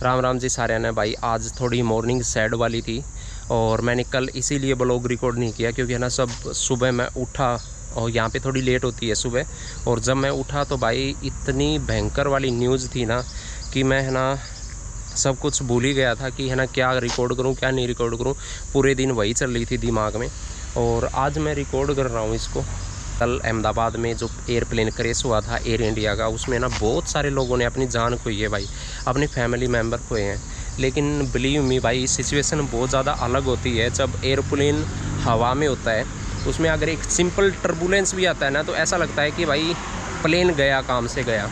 राम राम जी सारे ने भाई। आज थोड़ी मॉर्निंग सैड वाली थी और मैंने कल इसीलिए ब्लॉग रिकॉर्ड नहीं किया क्योंकि है ना सब सुबह मैं उठा और यहाँ पे थोड़ी लेट होती है सुबह। और जब मैं उठा तो भाई इतनी भयंकर वाली न्यूज़ थी ना कि मैं है ना सब कुछ भूल ही गया था कि है ना क्या रिकॉर्ड करूँ क्या नहीं रिकॉर्ड करूँ। पूरे दिन वही चल रही थी दिमाग में और आज मैं रिकॉर्ड कर रहा हूँ इसको। कल अहमदाबाद में जो एयरप्लेन क्रैश हुआ था एयर इंडिया का, उसमें ना बहुत सारे लोगों ने अपनी जान खोई है भाई, अपने फैमिली मेम्बर खोए हैं। लेकिन बिलीव मी भाई सिचुएशन बहुत ज़्यादा अलग होती है जब एयरप्लेन हवा में होता है। उसमें अगर एक सिंपल टर्बुलेंस भी आता है ना तो ऐसा लगता है कि भाई प्लेन गया काम से गया।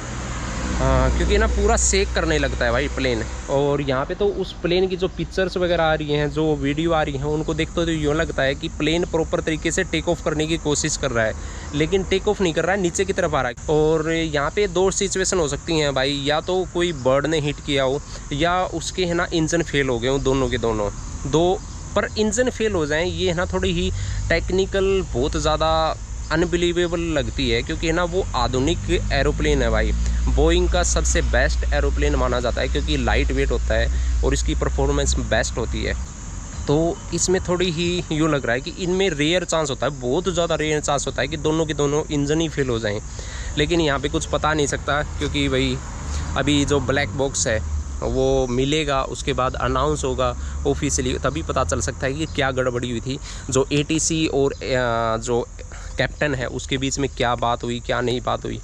क्योंकि ना पूरा सेक करने लगता है भाई प्लेन। और यहाँ पे तो उस प्लेन की जो पिक्चर्स वगैरह आ रही हैं, जो वीडियो आ रही हैं, उनको देखते तो यूँ लगता है कि प्लेन प्रॉपर तरीके से टेक ऑफ करने की कोशिश कर रहा है लेकिन टेक ऑफ नहीं कर रहा है, नीचे की तरफ आ रहा है। और यहाँ पे दो सिचुएशन हो सकती हैं भाई, या तो कोई बर्ड ने हिट किया हो या उसके है ना इंजन फेल हो गए हो, दोनों के दोनों दो। पर इंजन फेल हो जाएँ ये है ना थोड़ी ही टेक्निकल बहुत ज़्यादा अनबिलीवेबल लगती है क्योंकि है ना वो आधुनिक एरोप्लेन है भाई। बोइंग का सबसे बेस्ट एरोप्लेन माना जाता है क्योंकि लाइट वेट होता है और इसकी परफॉर्मेंस बेस्ट होती है। तो इसमें थोड़ी ही यूँ लग रहा है कि इनमें रेयर चांस होता है, बहुत ज़्यादा रेयर चांस होता है कि दोनों के दोनों इंजन ही फेल हो जाएं। लेकिन यहाँ पे कुछ पता नहीं सकता क्योंकि भाई अभी जो ब्लैक बॉक्स है वो मिलेगा, उसके बाद अनाउंस होगा ऑफिशियली, तभी पता चल सकता है कि क्या गड़बड़ी हुई थी। जो ATC और जो कैप्टन है उसके बीच में क्या बात हुई क्या नहीं बात हुई।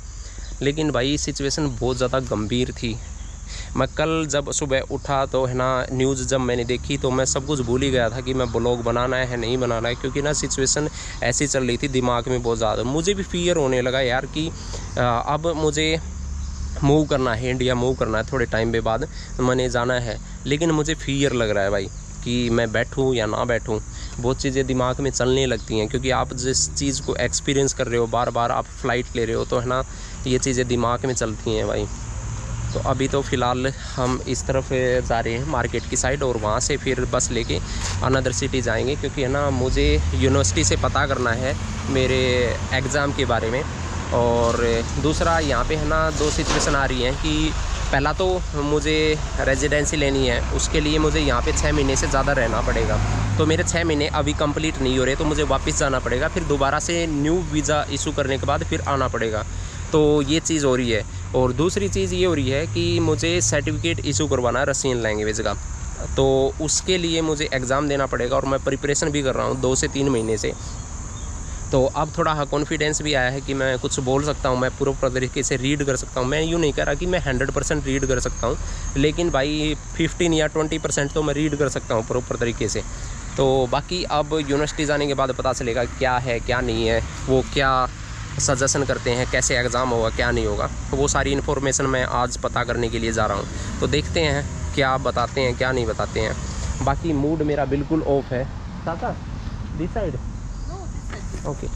लेकिन भाई सिचुएशन बहुत ज़्यादा गंभीर थी। मैं कल जब सुबह उठा तो है ना न्यूज़ जब मैंने देखी तो मैं सब कुछ भूल ही गया था कि मैं ब्लॉग बनाना है नहीं बनाना है, क्योंकि ना सिचुएशन ऐसी चल रही थी दिमाग में बहुत ज़्यादा। मुझे भी फियर होने लगा यार कि अब मुझे मूव करना है, इंडिया मूव करना है, थोड़े टाइम के बाद मैंने जाना है। लेकिन मुझे फियर लग रहा है भाई कि मैं बैठूं या ना बैठूं। बहुत चीज़ें दिमाग में चलने लगती हैं क्योंकि आप जिस चीज़ को एक्सपीरियंस कर रहे हो, बार बार आप फ़्लाइट ले रहे हो, तो है ना ये चीज़ें दिमाग में चलती हैं भाई। तो अभी तो फ़िलहाल हम इस तरफ जा रहे हैं मार्केट की साइड और वहाँ से फिर बस लेके अनदर सिटी जाएंगे क्योंकि है ना मुझे यूनिवर्सिटी से पता करना है मेरे एग्ज़ाम के बारे में। और दूसरा यहाँ पे है ना दो सिचुएशन आ रही हैं कि पहला तो मुझे रेजिडेंसी लेनी है, उसके लिए मुझे यहाँ पे 6 महीने से ज़्यादा रहना पड़ेगा। तो मेरे 6 महीने अभी कंप्लीट नहीं हो रहे तो मुझे वापस जाना पड़ेगा, फिर दोबारा से न्यू वीज़ा इशू करने के बाद फिर आना पड़ेगा। तो ये चीज़ हो रही है। और दूसरी चीज़ ये हो रही है कि मुझे सर्टिफिकेट इशू करवाना है रशियन लैंग्वेज का, तो उसके लिए मुझे एग्ज़ाम देना पड़ेगा और मैं प्रिपरेशन भी कर रहा हूँ 2 से 3 महीने से। तो अब थोड़ा कॉन्फिडेंस भी आया है कि मैं कुछ बोल सकता हूँ, मैं पूरा तरीके से रीड कर सकता हूँ। मैं यूँ नहीं कह रहा कि मैं 100% रीड कर सकता हूँ, लेकिन भाई 15 या 20% तो मैं रीड कर सकता हूँ प्रॉपर तरीके से। तो बाकी अब यूनिवर्सिटी जाने के बाद पता चलेगा क्या है क्या नहीं है, वो क्या सजेशन करते हैं, कैसे एग्ज़ाम होगा क्या नहीं होगा। तो वो सारी इन्फॉर्मेशन मैं आज पता करने के लिए जा रहा हूँ। तो देखते हैं क्या बताते हैं क्या नहीं बताते हैं। बाकी मूड मेरा बिल्कुल ऑफ है। चाचा दिस साइड ओके।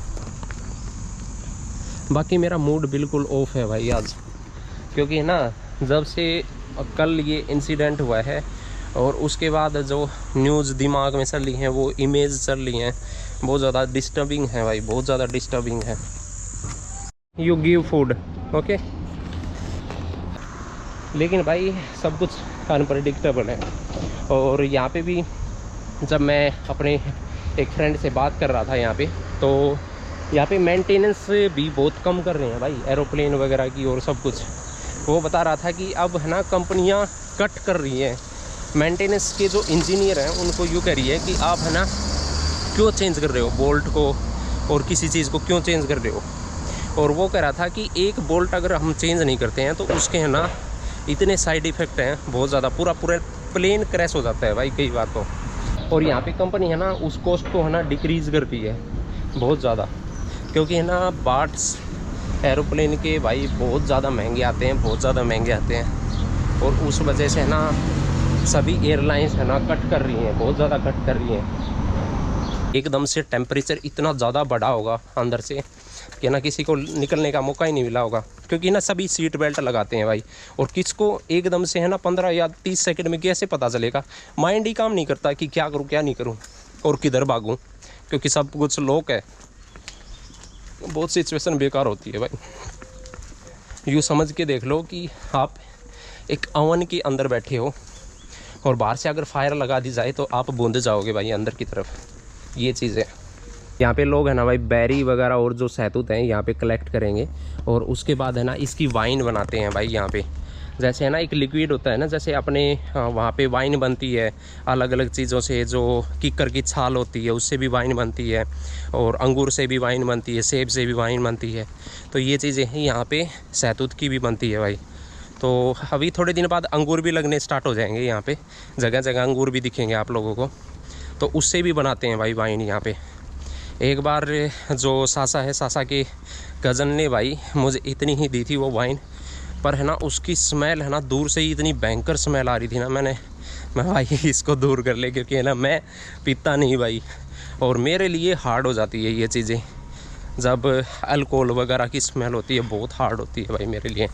बाकी मेरा मूड बिल्कुल ऑफ है भाई आज, क्योंकि ना जब से कल ये इंसिडेंट हुआ है और उसके बाद जो न्यूज़ दिमाग में चल रही हैं, वो इमेज चल रही हैं, बहुत ज़्यादा डिस्टर्बिंग है भाई, बहुत ज़्यादा डिस्टर्बिंग है। You give food okay. लेकिन भाई सब कुछ अनप्रेडिक्टेबल है। और यहाँ पे भी जब मैं अपने एक फ्रेंड से बात कर रहा था यहाँ पे, तो यहाँ पे मेंटेनेंस भी बहुत कम कर रहे हैं भाई एरोप्लेन वगैरह की और सब कुछ। वो बता रहा था कि अब है ना कंपनियाँ कट कर रही हैं मेंटेनेंस के। जो इंजीनियर हैं उनको यूँ कह रही है कि आप है ना क्यों चेंज कर रहे हो बोल्ट को और किसी चीज़ को क्यों चेंज कर रहे हो। और वो कह रहा था कि एक बोल्ट अगर हम चेंज नहीं करते हैं तो उसके है ना इतने साइड इफ़ेक्ट हैं बहुत ज़्यादा, पूरा प्लेन क्रैश हो जाता है भाई कई बार तो। और यहाँ पे कंपनी है ना उस कॉस्ट को है ना डिक्रीज़ करती है बहुत ज़्यादा, क्योंकि है ना पार्ट्स एरोप्लेन के भाई बहुत ज़्यादा महंगे आते हैं, बहुत ज़्यादा महंगे आते हैं। और उस वजह से है ना सभी एयरलाइंस है ना कट कर रही हैं, बहुत ज़्यादा कट कर रही हैं। एकदम से टेम्परेचर इतना ज़्यादा बढ़ा होगा अंदर से कि ना किसी को निकलने का मौका ही नहीं मिला होगा, क्योंकि ना सभी सीट बेल्ट लगाते हैं भाई। और किसको एकदम से है ना 15 या 30 सेकंड में कैसे पता चलेगा, माइंड ही काम नहीं करता कि क्या करूं क्या नहीं करूं और किधर भागूं, क्योंकि सब कुछ लॉक है। बहुत सिचुएशन बेकार होती है भाई। यूँ समझ के देख लो कि आप एक ओवन के अंदर बैठे हो और बाहर से अगर फायर लगा दी जाए तो आप बूंद जाओगे भाई अंदर की तरफ। ये चीज़ है। यहाँ पे लोग है ना भाई बेरी वगैरह और जो शहतूत हैं यहाँ पे कलेक्ट करेंगे और उसके बाद है ना इसकी वाइन बनाते हैं भाई। यहाँ पे जैसे है ना एक लिक्विड होता है ना, जैसे अपने वहाँ पे वाइन बनती है अलग अलग चीज़ों से, जो किक्कर की छाल होती है उससे भी वाइन बनती है, और अंगूर से भी वाइन बनती है, सेब से भी वाइन बनती है। तो ये चीज़ें हैं यहाँ पे शहतूत की भी बनती है भाई। तो अभी थोड़े दिन बाद अंगूर भी लगने स्टार्ट हो जाएंगे यहाँ पे, जगह जगह अंगूर भी दिखेंगे आप लोगों को। तो उससे भी बनाते हैं भाई वाइन यहाँ पे। एक बार जो सासा है, सासा के कज़न ने भाई मुझे इतनी ही दी थी वो वाइन, पर है ना उसकी स्मेल है ना दूर से ही इतनी भयंकर स्मेल आ रही थी ना, मैं भाई इसको दूर कर ले, क्योंकि है ना मैं पीता नहीं भाई, और मेरे लिए हार्ड हो जाती है ये चीज़ें। जब अल्कोहल वगैरह की स्मेल होती है बहुत हार्ड होती है भाई मेरे लिए।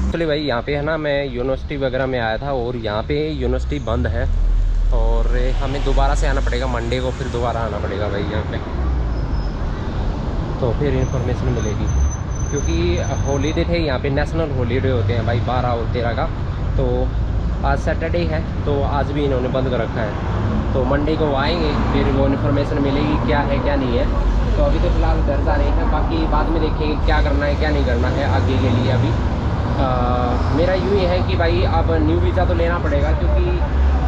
एक्चुअली भाई यहाँ पे है ना मैं यूनिवर्सिटी वगैरह में आया था, और यहाँ पे यूनिवर्सिटी बंद है, और हमें दोबारा से आना पड़ेगा मंडे को, फिर दोबारा आना पड़ेगा भाई यहाँ पे, तो फिर इन्फॉर्मेशन मिलेगी। क्योंकि हॉलीडे थे यहाँ पे, नेशनल हॉलीडे होते हैं भाई 12 और 13 का, तो आज सैटरडे है तो आज भी इन्होंने बंद कर रखा है। तो मंडे को आएंगे, फिर वो इन्फॉर्मेशन मिलेगी क्या है क्या नहीं है। तो अभी तो फिलहाल घर जा रहे हैं, बाकी बाद में देखेंगे क्या करना है क्या नहीं करना है आगे के लिए। अभी मेरा यूँ है कि भाई अब न्यू वीज़ा तो लेना पड़ेगा, क्योंकि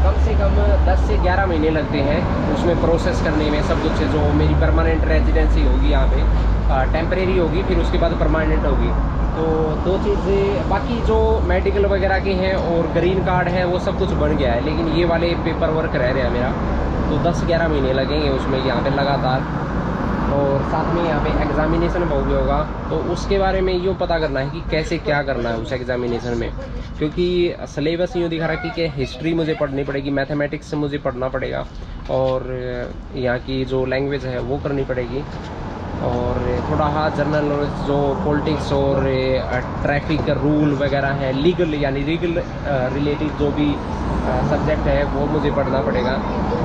कम से कम 10 से 11 महीने लगते हैं उसमें प्रोसेस करने में सब कुछ। जो मेरी परमानेंट रेजिडेंसी होगी यहाँ पे, टेम्परेरी होगी, फिर उसके बाद परमानेंट होगी। तो दो चीज़ें, बाकी जो मेडिकल वगैरह के हैं और ग्रीन कार्ड है वो सब कुछ बन गया है, लेकिन ये वाले पेपर वर्क रह रहे हैं मेरा, तो 10-11 महीने लगेंगे उसमें यहाँ पे लगातार। और साथ में यहाँ पे एग्ज़ामिनेशन भी होगा, तो उसके बारे में यूँ पता करना है कि कैसे क्या करना है उस एग्ज़ामिनेशन में। क्योंकि सिलेबस यूँ दिखा रहा है कि हिस्ट्री मुझे पढ़नी पड़ेगी, मैथमेटिक्स मुझे पढ़ना पड़ेगा, और यहाँ की जो लैंग्वेज है वो करनी पड़ेगी, और थोड़ा हाँ जनरल नॉलेज जो पॉलिटिक्स और ट्रैफिक रूल वगैरह है, लीगल यानी लीगल रिलेटेड जो भी सब्जेक्ट है वो मुझे पढ़ना पड़ेगा।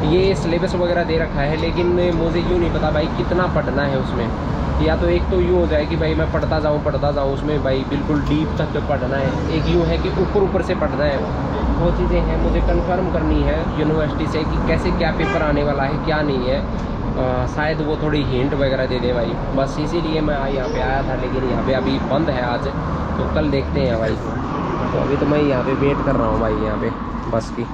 ये सिलेबस वगैरह दे रखा है, लेकिन मुझे यूँ नहीं पता भाई कितना पढ़ना है उसमें। या तो एक तो यूँ हो जाए कि भाई मैं पढ़ता जाऊँ उसमें भाई बिल्कुल डीप तक पढ़ना है, एक यूँ है कि ऊपर से पढ़ना है। वो चीज़ें हैं मुझे कंफर्म करनी है यूनिवर्सिटी से कि कैसे क्या पेपर आने वाला है क्या नहीं है। शायद वो थोड़ी हिंट वगैरह दे दे भाई, बस इसीलिए मैं यहाँ पे आया था। लेकिन यहाँ पे अभी बंद है आज, तो कल देखते हैं भाई। तो अभी तो मैं यहाँ पे वेट कर रहा हूँ भाई यहाँ पे बस की।